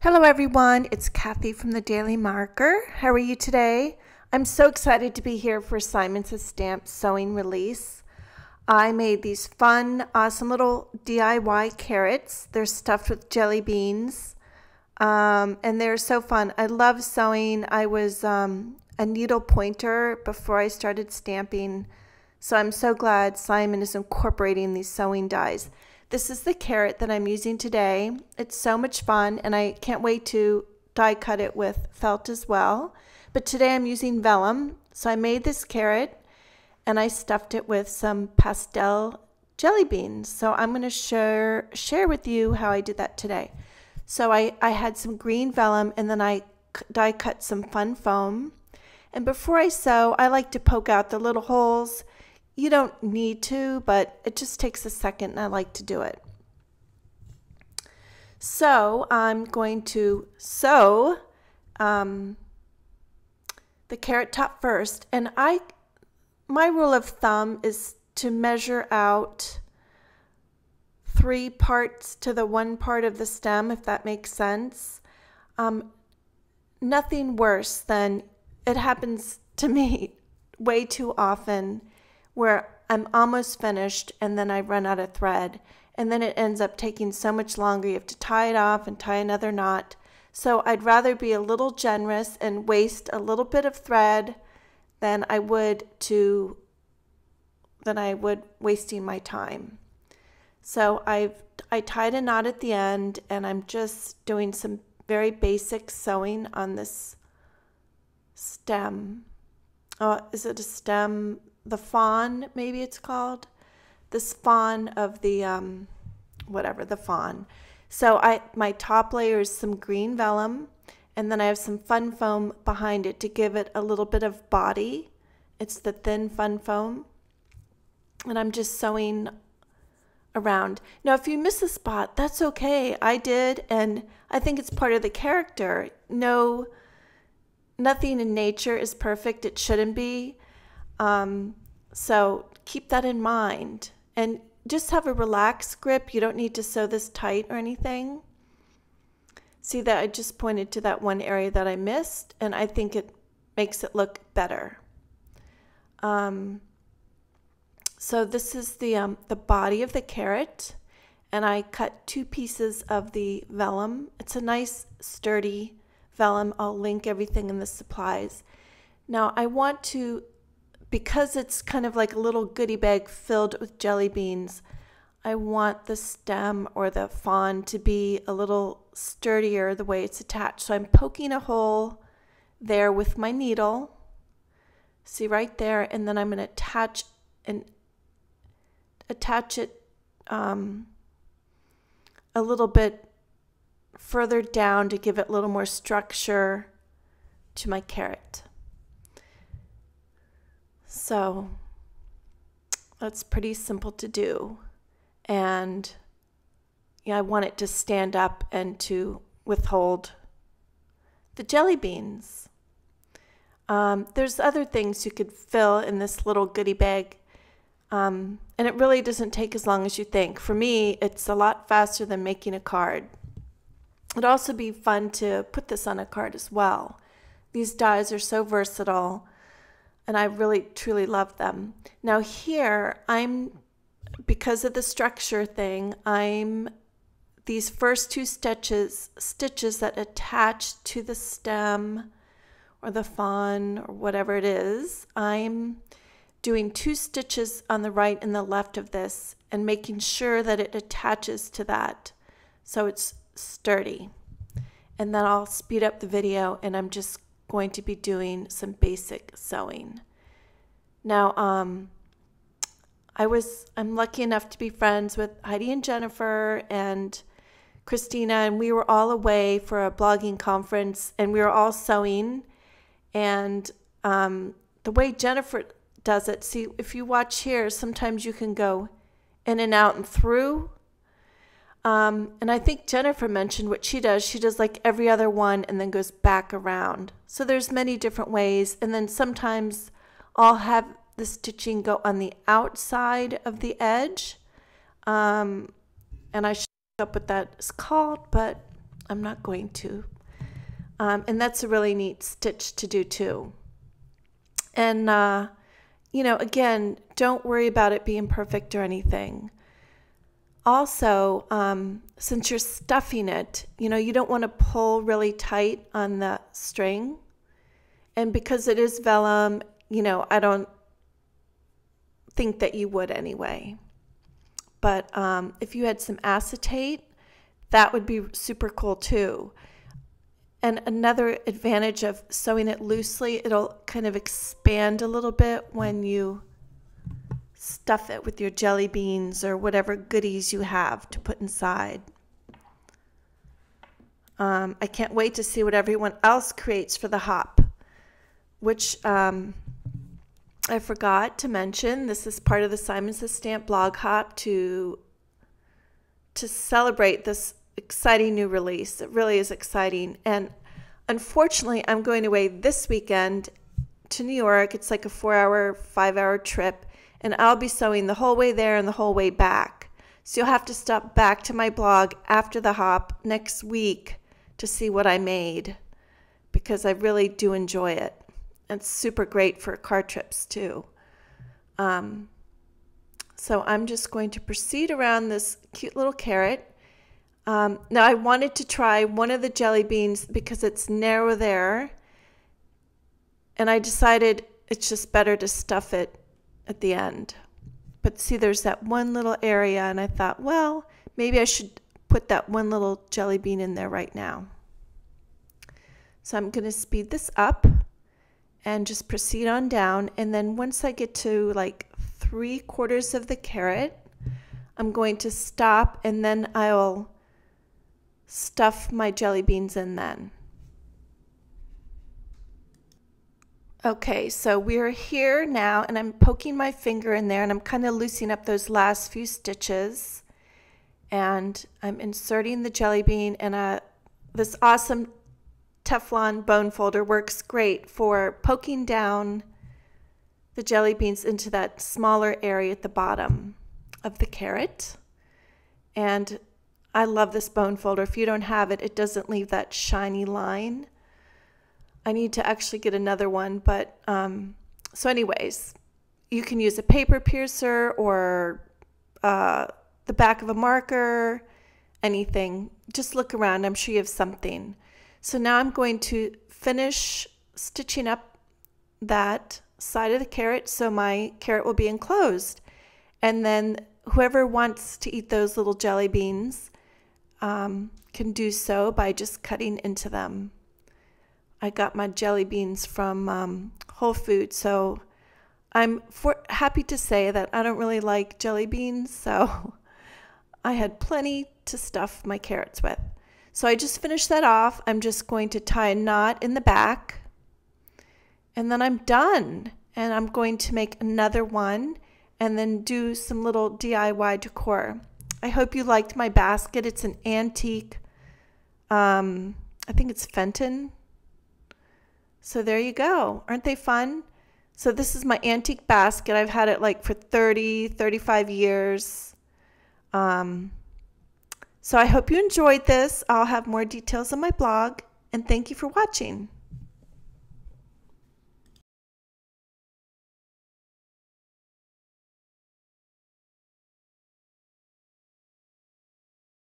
Hello everyone, it's Kathy from the Daily Marker. How are you today? I'm so excited to be here for Simon Says Stamp sewing release. I made these fun, awesome little DIY carrots. They're stuffed with jelly beans, and they're so fun. I love sewing. I was a needle pointer before I started stamping, so I'm so glad Simon is incorporating these sewing dies. This is the carrot that I'm using today. It's so much fun, and I can't wait to die cut it with felt as well. But today I'm using vellum. So I made this carrot, and I stuffed it with some pastel jelly beans. So I'm going to share with you how I did that today. So I had some green vellum, and then I die cut some fun foam. And before I sew, I like to poke out the little holes. You don't need to, but it just takes a second, and I like to do it. So I'm going to sew the carrot top first, and my rule of thumb is to measure out 3 parts to the 1 part of the stem, if that makes sense. Nothing worse than, it happens to me way too often, where I'm almost finished and then I run out of thread, and then it ends up taking so much longer. You have to tie it off and tie another knot. So I'd rather be a little generous and waste a little bit of thread than I would wasting my time. So I tied a knot at the end, and I'm just doing some very basic sewing on this stem. Is it a stem? The fawn, maybe it's called. This fawn of the, the fawn. So my top layer is some green vellum, and then I have some fun foam behind it to give it a little bit of body. It's the thin fun foam. And I'm just sewing around. Now, if you miss a spot, that's okay. I did, and I think it's part of the character. No, nothing in nature is perfect. It shouldn't be. So keep that in mind, and just have a relaxed grip. You don't need to sew this tight or anything. See that I just pointed to that one area that I missed, and I think it makes it look better. So this is the body of the carrot, and I cut 2 pieces of the vellum. It's a nice sturdy vellum. I'll link everything in the supplies. Now I want to, because it's kind of like a little goodie bag filled with jelly beans, I want the stem or the fawn to be a little sturdier the way it's attached. So I'm poking a hole there with my needle. See right there, and then I'm going to attach it a little bit further down to give it a little more structure to my carrot. So that's pretty simple to do, and I want it to stand up and to withhold the jelly beans. There's other things you could fill in this little goodie bag, and it really doesn't take as long as you think. For me, it's a lot faster than making a card. It'd also be fun to put this on a card as well. These dies are so versatile, and I really, truly love them. Now here, because of the structure thing, these first 2 stitches that attach to the stem or the fawn or whatever it is, I'm doing 2 stitches on the right and the left of this and making sure that it attaches to that so it's sturdy. And then I'll speed up the video, and I'm just going to be doing some basic sewing. Now, I'm lucky enough to be friends with Heidi and Jennifer and Christina, and we were all away for a blogging conference, and we were all sewing. And the way Jennifer does it, see, if you watch here, sometimes you can go in and out and through. And I think Jennifer mentioned what she does. She does like every other one and then goes back around. So there's many different ways. And then sometimes I'll have the stitching go on the outside of the edge. And I should look up what that is called, but I'm not going to. And that's a really neat stitch to do too. And, again, don't worry about it being perfect or anything. Also, since you're stuffing it, you don't want to pull really tight on the string. And because it is vellum, I don't think that you would anyway. But if you had some acetate, that would be super cool too. And another advantage of sewing it loosely, it'll kind of expand a little bit when you stuff it with your jelly beans or whatever goodies you have to put inside. I can't wait to see what everyone else creates for the hop, which I forgot to mention. This is part of the Simon Says Stamp blog hop to celebrate this exciting new release. It really is exciting. And unfortunately, I'm going away this weekend to New York. It's like a 4-hour, 5-hour trip. And I'll be sewing the whole way there and the whole way back. So you'll have to stop back to my blog after the hop next week to see what I made, because I really do enjoy it. It's super great for car trips too. So I'm just going to proceed around this cute little carrot. Now I wanted to try one of the jelly beans because it's narrow there, and I decided it's just better to stuff it at the end. But see, there's that one little area, and I thought, well, maybe I should put that one little jelly bean in there right now. So I'm going to speed this up and just proceed on down. And then once I get to like 3/4 of the carrot, I'm going to stop, and then I'll stuff my jelly beans in then. Okay, so we're here now, and I'm poking my finger in there, and I'm kind of loosening up those last few stitches. And I'm inserting the jelly bean, and this awesome Teflon bone folder works great for poking down the jelly beans into that smaller area at the bottom of the carrot. And I love this bone folder. If you don't have it, it doesn't leave that shiny line. I need to actually get another one, but so anyways, you can use a paper piercer or the back of a marker, anything. Just look around. I'm sure you have something. So now I'm going to finish stitching up that side of the carrot so my carrot will be enclosed. And then whoever wants to eat those little jelly beans can do so by just cutting into them. I got my jelly beans from Whole Foods, so I'm happy to say that I don't really like jelly beans, so I had plenty to stuff my carrots with. So I just finished that off. I'm just going to tie a knot in the back, and then I'm done. And I'm going to make another one and then do some little DIY decor. I hope you liked my basket. It's an antique, I think it's Fenton. So there you go. Aren't they fun? So this is my antique basket. I've had it like for 30, 35 years. So I hope you enjoyed this. I'll have more details on my blog, and thank you for watching.